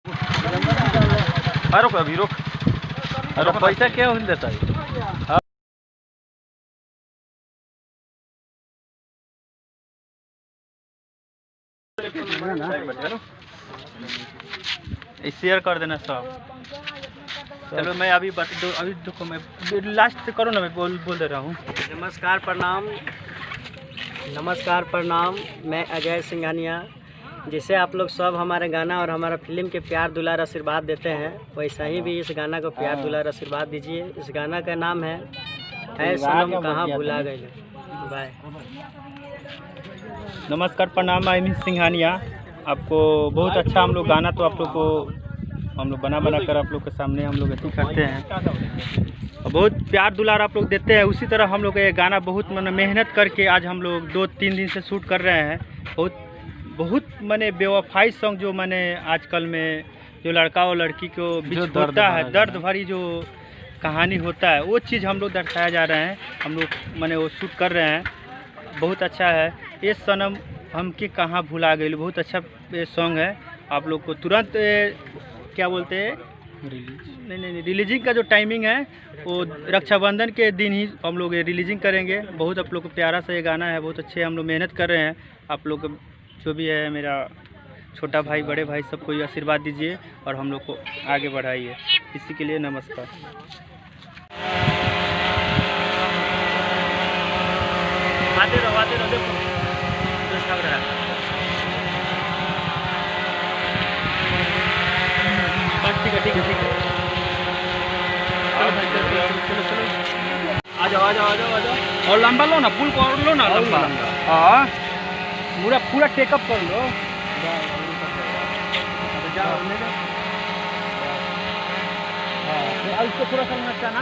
रुक अभी रुक पैसा क्या देता है। शेयर कर देना सब। चलो मैं अभी अभी देखो मैं लास्ट से करो ना, मैं बोल दे रहा हूँ। नमस्कार प्रणाम, मैं अजय सिंघानिया। जिसे आप लोग सब हमारे गाना और हमारा फिल्म के प्यार दुलार आशीर्वाद देते हैं, वैसा ही भी इस गाना को प्यार दुलार आशीर्वाद दीजिए। इस गाना का नाम है ऐ सनम कहाँ भुला गए। बाय। नमस्कार प्रणाम, मैं अमित सिंघानिया। आपको बहुत अच्छा हम लोग गाना तो आप लोग को हम लोग बना कर आप लोग के सामने हम लोग ऐसे करते हैं और बहुत प्यार दुलार आप लोग देते हैं। उसी तरह हम लोग ये गाना बहुत मेहनत करके आज हम लोग 2-3 दिन से शूट कर रहे हैं। बहुत मैंने बेवफाई सॉन्ग जो मैंने आजकल में जो लड़का और लड़की को बीच होता है, दर्द भरी जो कहानी होता है, वो चीज़ हम लोग दर्शाया जा रहे हैं। हम लोग मैंने वो शूट कर रहे हैं। बहुत अच्छा है ये सनम हमके कहाँ भुला गई। बहुत अच्छा ये सॉन्ग है। आप लोग को तुरंत क्या बोलते हैं नहीं रिलीजिंग का जो टाइमिंग है वो रक्षाबंधन के दिन ही हम लोग ये रिलीजिंग करेंगे। बहुत आप लोग को प्यारा सा ये गाना है, बहुत अच्छे हम लोग मेहनत कर रहे हैं। आप लोग जो भी है, मेरा छोटा भाई बड़े भाई सबको आशीर्वाद दीजिए और हम लोग को आगे बढ़ाइए। इसी के लिए नमस्कार। आते रहो देखो लग रहा है। ठीक है आ जाओ और लंबा लो ना, पुल को और लो ना लंबा। हाँ पूरा टेकअप कर लो। हाँ इसको थोड़ा सा नचाना।